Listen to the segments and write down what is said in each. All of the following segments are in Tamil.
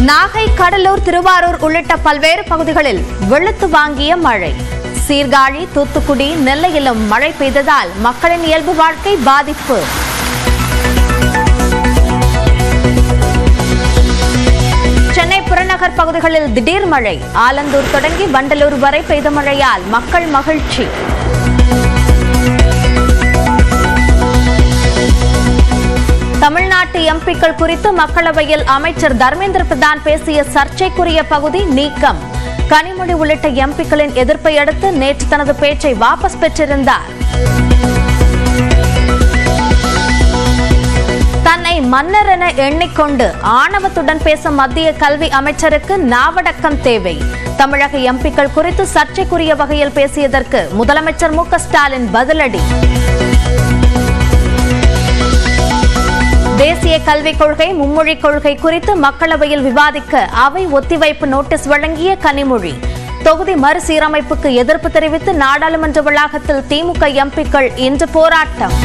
நாகை, கடலூர், திருவாரூர் உள்ளிட்ட பல்வேறு பகுதிகளில் வெளுத்து வாங்கிய மழை. சீர்காழி, தூத்துக்குடி, நெல்லையிலும் மழை பெய்ததால் மக்களின் இயல்பு வாழ்க்கை பாதிப்பு. சென்னை புறநகர் பகுதிகளில் திடீர் மழை. ஆலந்தூர் தொடங்கி வண்டலூர் வரை பெய்த மழையால் மக்கள் மகிழ்ச்சி. தமிழ்நாட்டு எம்பிக்கள் குறித்து மக்களவையில் அமைச்சர் தர்மேந்திர பிரதான் பேசிய சர்ச்சைக்குரிய பகுதி நீக்கம். கனிமொழி உள்ளிட்ட எம்பிக்களின் எதிர்ப்பை அடுத்து நேற்று தனது பேச்சை வாபஸ் பெற்றிருந்தார். தன்னை மன்னர் என எண்ணிக்கொண்டு ஆணவத்துடன் பேசும் மத்திய கல்வி அமைச்சருக்கு நாவடக்கம் தேவை. தமிழக எம்பிக்கள் குறித்து சர்ச்சைக்குரிய வகையில் பேசியதற்கு முதலமைச்சர் மு க ஸ்டாலின் பதிலடி. தேசிய கல்விக் கொள்கை, மும்மொழிக் கொள்கை குறித்து மக்களவையில் விவாதிக்க அவை ஒத்திவைப்பு நோட்டீஸ் வழங்கிய கனிமொழி. தொகுதி மறுசீரமைப்புக்கு எதிர்ப்பு தெரிவித்து நாடாளுமன்ற வளாகத்தில் திமுக எம்பிக்கள் இன்று போராட்டம்.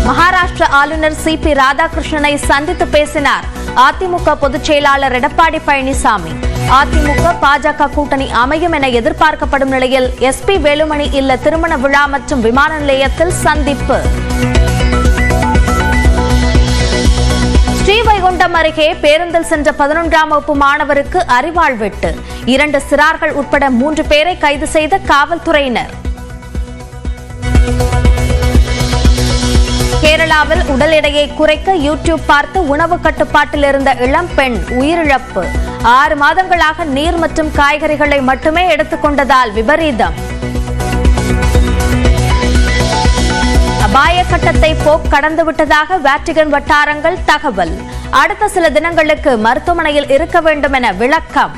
மகாராஷ்டிர ஆளுநர் சி.பி. ராதாகிருஷ்ணனை சந்தித்து பேசினார் அதிமுக பொதுச் செயலாளர் எடப்பாடி பழனிசாமி. அதிமுக, பாஜக கூட்டணி அமையும் என எதிர்பார்க்கப்படும் நிலையில் எஸ்.பி. வேலுமணி இல்ல திருமண விழா மற்றும் விமான நிலையத்தில் சந்திப்பு. ஸ்ரீவைகுண்டம் அருகே பேருந்தில் சென்ற 11ஆம் வகுப்பு மாணவருக்கு அரிவாள் வெட்டு. 2 சிறார்கள் உட்பட 3 பேரை கைது செய்த காவல்துறையினர். கேரளாவில் உடல் எடையை குறைக்க யூடியூப் பார்த்து உணவு கட்டுப்பாட்டில் இருந்த இளம் பெண் உயிரிழப்பு. 6 மாதங்களாக நீர் மற்றும் காய்கறிகளை மட்டுமே எடுத்துக் கொண்டதால் விபரீதம். அபாய கட்டத்தை போப் கடந்துவிட்டதாக வாட்டிகன் வட்டாரங்கள் தகவல். அடுத்த சில தினங்களுக்கு மருத்துவமனையில் இருக்க வேண்டும் என விளக்கம்.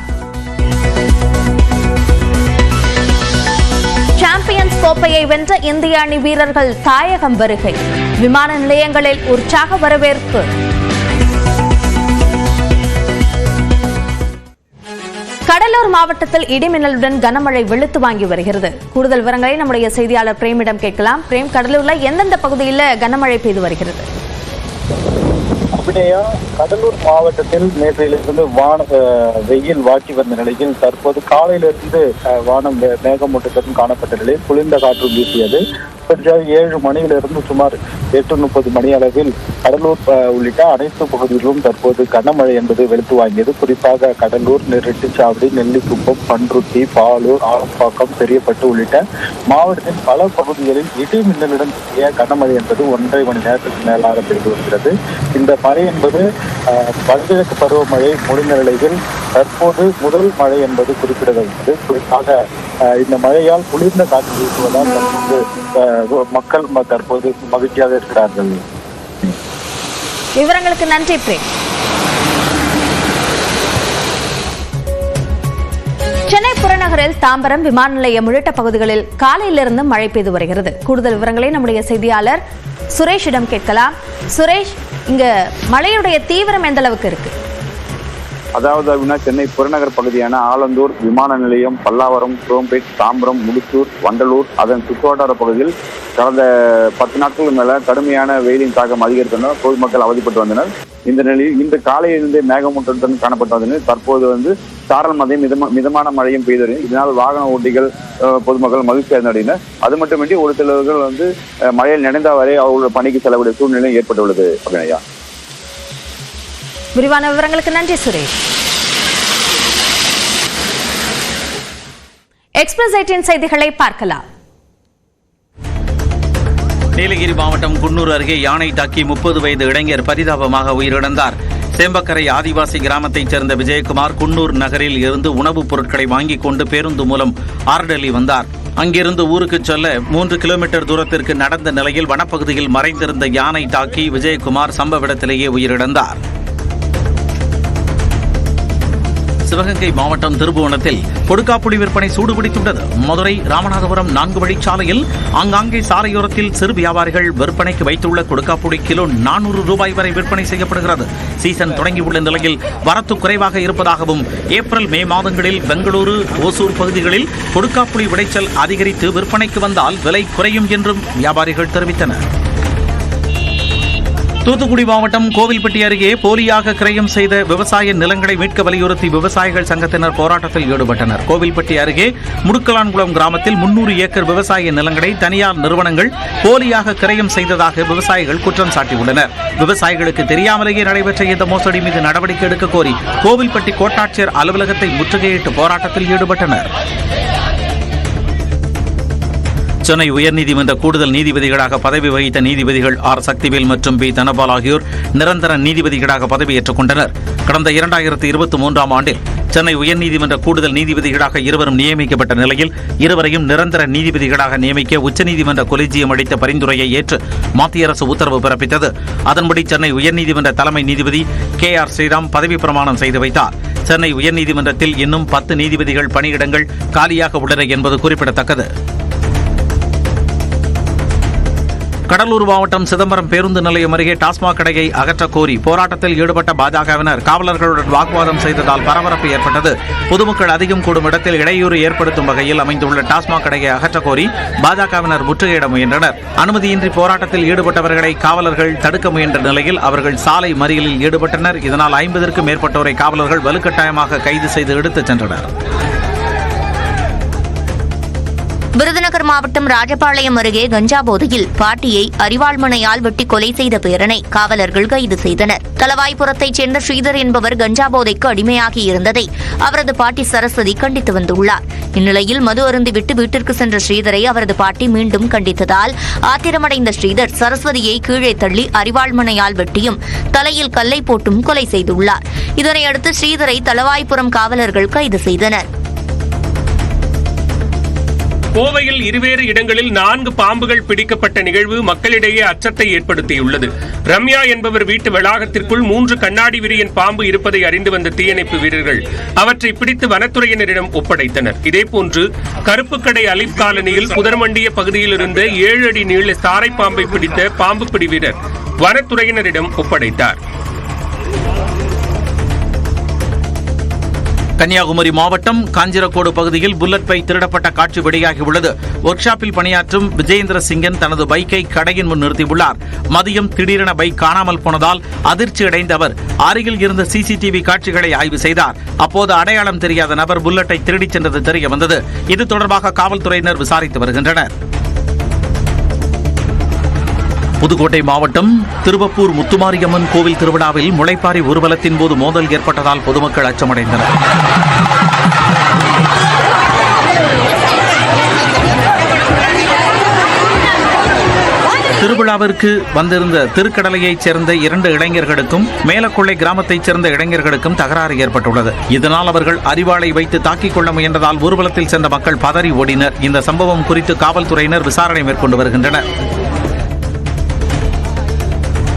சாம்பியன்ஸ் கோப்பையை வென்ற இந்திய அணி வீரர்கள் தாயகம் வருகை. விமான நிலையங்களில் உற்சாக வரவேற்பு. கடலூர் மாவட்டத்தில் இடிமின்னலுடன் கனமழை வெளுத்து வாங்கி வருகிறது. கூடுதல் விவரங்களை நம்முடைய செய்தியாளர் பிரேமிடம் கேட்கலாம். பிரேம், கடலூர்ல எந்தெந்த பகுதியில் கனமழை பெய்து வருகிறது? கடலூர் மாவட்டத்தில் நேற்றிலிருந்து வெயில் வாக்கி வந்த நிலையில் தற்போது காலையிலிருந்து வானம் மேகமூட்டத்துடன் காணப்பட்ட நிலையில் குளிர்ந்த காற்று வீசியது. 7 மணியிலிருந்து சுமார் 8:30 மணி அளவில் கடலூர் உள்ளிட்ட அனைத்து பகுதிகளிலும் தற்போது கனமழை என்பது வெளுத்து வாங்கியது. குறிப்பாக கடலூர், ரெட்டிச்சாவடி, நெல்லிக்குப்பம், பன்ருட்டி, பாலூர், ஆலப்பாக்கம், பெரியப்பட்டு உள்ளிட்ட மாவட்டத்தின் பல பகுதிகளில் இடி மின்னலுடன் கூடிய கனமழை என்பது 1.5 மணி நேரத்துக்கு மேலாக பெய்து வருகிறது. இந்த மழை என்பது வடகிழக்கு பருவமழை முடிந்த நிலையில் தற்போது முதல் மழை என்பது குறிப்பிடத்தக்கது. குறிப்பாக இந்த மழையால் குளிர்ந்த காற்று வீசுவதால் தற்போது மக்கள் தற்போது மகிழ்ச்சியாக இருக்கிறார்கள். விவரங்களுக்கு நன்றி பிரேம். சென்னை புறநகரில் தாம்பரம், விமான நிலையம் உள்ளிட்ட பகுதிகளில் காலையிலிருந்து மழை பெய்து வருகிறது. கூடுதல் விவரங்களை நம்முடைய செய்தியாளர் சுரேஷிடம் கேட்கலாம். சுரேஷ், இங்க மழையுடைய தீவிரம் எந்த அளவுக்கு இருக்கு? அதாவது அப்படின்னா சென்னை புறநகர் பகுதியான ஆலந்தூர், விமான நிலையம், பல்லாவரம், குரோம்பேட், தாம்பரம், முடுத்தூர், வண்டலூர், அதன் சுற்றுவட்டார பகுதியில் கடந்த 10 நாட்களுக்கு மேல கடுமையான வெயிலின் தாக்கம் அதிகரித்தனர். பொதுமக்கள் அவதிப்பட்டு வந்தனர். இந்த நிலையில் இன்று காலையிலிருந்து மேகமூட்டத்துடன் காணப்பட்டு வந்தனர். தற்போது சாரல் மழையும் மிதமான மழையும் பெய்து வருகிறது. இதனால் வாகன ஓட்டிகள், பொதுமக்கள் மகிழ்ச்சி அடைந்தனர். அது மட்டுமின்றி ஒரு சிலர்கள் மழையில் நனைந்த வரை அவர்களுடைய பணிக்கு செல்லக்கூடிய சூழ்நிலை ஏற்பட்டுள்ளது. அப்படியா? விரிவான விவரங்களுக்கு நன்றி சுரேஷ். எக்ஸ்பிரஸ் 18 செய்திகளை பார்க்கலாம். நீலகிரி மாவட்டம் குன்னூர் அருகே யானை தாக்கி 30 வயது இளைஞர் பரிதாபமாக உயிரிழந்தார். சேம்பக்கரை ஆதிவாசி கிராமத்தைச் சேர்ந்த விஜயகுமார் குன்னூர் நகரில் இருந்து உணவுப் பொருட்களை வாங்கிக் கொண்டு பேருந்து மூலம் ஆர்டலி வந்தார். அங்கிருந்து ஊருக்கு செல்ல 3 கிலோமீட்டர் தூரத்திற்கு நடந்த நிலையில் வனப்பகுதியில் மறைந்திருந்த யானை தாக்கி விஜயகுமார் சம்பவ இடத்திலேயே உயிரிழந்தார். சிவகங்கை மாவட்டம் திருபுவனத்தில் கொடுக்காப்புளி விற்பனை சூடுபிடித்துள்ளது. மதுரை ராமநாதபுரம் 4 வழிச்சாலையில் ஆங்காங்கே சாலையோரத்தில் சிறு வியாபாரிகள் விற்பனைக்கு வைத்துள்ள கொடுக்காப்புளி கிலோ 400 ரூபாய் வரை விற்பனை செய்யப்படுகிறது. சீசன் தொடங்கியுள்ள நிலையில் வரத்து குறைவாக இருப்பதாகவும் ஏப்ரல், மே மாதங்களில் பெங்களூரு, ஓசூர் பகுதிகளில் கொடுக்காப்புளி விளைச்சல் அதிகரித்து விற்பனைக்கு வந்தால் விலை குறையும் என்றும் வியாபாரிகள் தெரிவித்தனர். தூத்துக்குடி மாவட்டம் கோவில்பட்டி அருகே போலியாக கிரயம் செய்த விவசாய நிலங்களை மீட்க வலியுறுத்தி விவசாயிகள் சங்கத்தினர் போராட்டத்தில் ஈடுபட்டனர். கோவில்பட்டி அருகே முடுக்கலான்குளம் கிராமத்தில் 300 ஏக்கர் விவசாய நிலங்களை தனியார் நிறுவனங்கள் போலியாக கிரயம் செய்ததாக விவசாயிகள் குற்றம் சாட்டியுள்ளனர். விவசாயிகளுக்கு தெரியாமலேயே நடைபெற்ற இந்த மோசடி மீது நடவடிக்கை எடுக்க கோரி கோவில்பட்டி கோட்டாட்சியர் அலுவலகத்தை முற்றுகையிட்டு போராட்டத்தில் ஈடுபட்டனர். சென்னை உயர்நீதிமன்ற கூடுதல் நீதிபதிகளாக பதவி வகித்த நீதிபதிகள் ஆர் சக்திவேல் மற்றும் பி தனபால் ஆகியோர் நிரந்தர நீதிபதிகளாக பதவியேற்றுக் கொண்டனர். கடந்த 2023ஆம் ஆண்டில் சென்னை உயர்நீதிமன்ற கூடுதல் நீதிபதிகளாக இருவரும் நியமிக்கப்பட்ட நிலையில் இருவரையும் நிரந்தர நீதிபதிகளாக நியமிக்க உச்சநீதிமன்ற கொலிஜியம் அளித்த பரிந்துரையை ஏற்று மத்திய அரசு உத்தரவு பிறப்பித்தது. அதன்படி சென்னை உயர்நீதிமன்ற தலைமை நீதிபதி KR ஸ்ரீராம் பதவி பிரமாணம் செய்து வைத்தார். சென்னை உயர்நீதிமன்றத்தில் இன்னும் 10 நீதிபதிகள் பணியிடங்கள் காலியாக உள்ளன என்பது குறிப்பிடத்தக்கது. கடலூர் மாவட்டம் சிதம்பரம் பேருந்து நிலையம் அருகே டாஸ்மாக் கடையை அகற்றக் கோரி போராட்டத்தில் ஈடுபட்ட பாஜகவினர் காவலர்களுடன் வாக்குவாதம் செய்ததால் பரபரப்பு ஏற்பட்டது. பொதுமக்கள் அதிகம் கூடும் இடத்தில் இடையூறு ஏற்படுத்தும் வகையில் அமைந்துள்ள டாஸ்மாக் கடையை அகற்றக் கோரி பாஜகவினர் முற்றுகையிட முயன்றனர். அனுமதியின்றி போராட்டத்தில் ஈடுபட்டவர்களை காவலர்கள் தடுக்க முயன்ற நிலையில் அவர்கள் சாலை மறியலில் ஈடுபட்டனர். இதனால் 50க்கும் மேற்பட்டோரை காவலர்கள் வலுக்கட்டாயமாக கைது செய்து எடுத்துச் சென்றனர். விருதுநகர் மாவட்டம் ராஜபாளையம் அருகே கஞ்சா போதையில் பாட்டியை அரிவாள்மணையால் வெட்டி கொலை செய்த பேரனை காவலர்கள் கைது செய்தனர். தலவாய்புரத்தைச் சேர்ந்த ஸ்ரீதர் என்பவர் கஞ்சா போதைக்கு அடிமையாகி இருந்ததை அவரது பாட்டி சரஸ்வதி கண்டித்து வந்துள்ளார். இந்நிலையில் மது அருந்திவிட்டு வீட்டிற்கு சென்ற ஸ்ரீதரை அவரது பாட்டி மீண்டும் கண்டித்ததால் ஆத்திரமடைந்த ஸ்ரீதர் சரஸ்வதியை கீழே தள்ளி அரிவாள்மணையால் வெட்டியும் தலையில் கல்லை போட்டும் கொலை செய்துள்ளார். இதனையடுத்து ஸ்ரீதரை தலவாய்புரம் காவலர்கள் கைது செய்தனர். கோவையில் இருவேறு இடங்களில் 4 பாம்புகள் பிடிக்கப்பட்ட நிகழ்வு மக்களிடையே அச்சத்தை ஏற்படுத்தியுள்ளது. ரம்யா என்பவர் வீட்டு வளாகத்திற்குள் 3 கண்ணாடி விரியன் பாம்பு இருப்பதை அறிந்து வந்த தீயணைப்பு வீரர்கள் அவற்றை பிடித்து வனத்துறையினரிடம் ஒப்படைத்தனர். இதேபோன்று கருப்புக்கடை அலிப் காலனியில் புதர்மண்டிய பகுதியில் இருந்த 7 அடி நீள சாரை பாம்பை பிடித்த பாம்பு பிடி வீரர் வனத்துறையினரிடம் ஒப்படைத்தார். கன்னியாகுமரி மாவட்டம் காஞ்சிரக்கோடு பகுதியில் புல்லட் பைக் திருடப்பட்ட காட்சி வெளியாகியுள்ளது. ஒர்க் ஷாப்பில் பணியாற்றும் விஜயேந்திர சிங்கன் தனது பைக்கை கடையின் முன் நிறுத்தியுள்ளார். மதியம் திடீரென பைக் காணாமல் போனதால் அதிர்ச்சி அடைந்த அவர் அருகில் இருந்த CCTV காட்சிகளை ஆய்வு செய்தார். அப்போது அடையாளம் தெரியாத நபர் புல்லட்டை திருடிச் சென்றது தெரிய வந்தது. இது தொடர்பாக காவல்துறையினர் விசாரித்து வருகின்றனர். புதுக்கோட்டை மாவட்டம் திருவப்பூர் முத்துமாரியம்மன் கோவில் திருவிழாவில் முளைப்பாரி ஊர்வலத்தின் போது மோதல் ஏற்பட்டதால் பொதுமக்கள் அச்சமடைந்தனர். திருவிழாவிற்கு வந்திருந்த திருக்கடலையைச் சேர்ந்த 2 இளைஞர்களுக்கும் மேலக்கொள்ளை கிராமத்தைச் சேர்ந்த இளைஞர்களுக்கும் தகராறு ஏற்பட்டுள்ளது. இதனால் அவர்கள் அரிவாளை வைத்து தாக்கிக் கொள்ள முயன்றதால் ஊர்வலத்தில் சென்ற மக்கள் பதறி ஓடினர். இந்த சம்பவம் குறித்து காவல்துறையினர் விசாரணை மேற்கொண்டு வருகின்றனர்.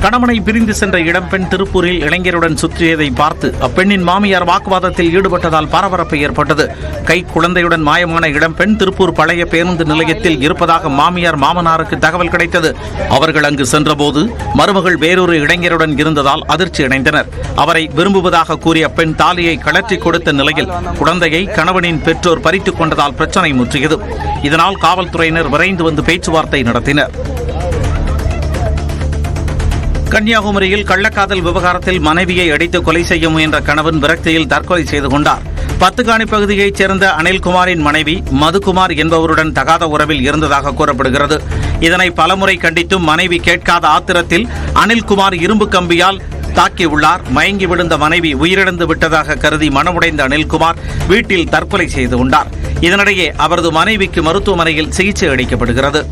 கணவனை பிரிந்து சென்ற இளம்பெண் திருப்பூரில் இளைஞருடன் சுற்றியதை பார்த்து அப்பெண்ணின் மாமியார் வாக்குவாதத்தில் ஈடுபட்டதால் பரபரப்பு ஏற்பட்டது. கை குழந்தையுடன் மாயமான இளம்பெண் திருப்பூர் பழைய பேருந்து நிலையத்தில் இருப்பதாக மாமியார் மாமனாருக்கு தகவல் கிடைத்தது. அவர்கள் அங்கு சென்றபோது மருமகள் வேறொரு இளைஞருடன் இருந்ததால் அதிர்ச்சி அடைந்தனர். அவரை விரும்புவதாக கூறிய பெண் தாலியை கழற்றி கொடுத்த நிலையில் குழந்தையை கணவனின் பெற்றோர் பறித்துக் கொண்டதால் பிரச்சனை முற்றியது. இதனால் காவல்துறையினர் விரைந்து வந்து பேச்சுவார்த்தை நடத்தினர். கன்னியாகுமரியில் கள்ளக்காதல் விவகாரத்தில் மனைவியை அடித்து கொலை செய்ய முயன்ற கணவன் விரக்தியில் தற்கொலை செய்து கொண்டார். பத்துக்காணி பகுதியைச் சேர்ந்த அனில்குமாரின் மனைவி மதுகுமார் என்பவருடன் தகாத உறவில் இருந்ததாக கூறப்படுகிறது. இதனை பலமுறை கண்டித்தும் மனைவி கேட்காத ஆத்திரத்தில் அனில்குமார் இரும்பு கம்பியால் தாக்கியுள்ளார். மயங்கி விழுந்த மனைவி உயிரிழந்து விட்டதாக கருதி மனமுடைந்த அனில்குமார் வீட்டில் தற்கொலை செய்து கொண்டார். இதனிடையே அவரது மனைவிக்கு மருத்துவமனையில் சிகிச்சை அளிக்கப்படுகிறது.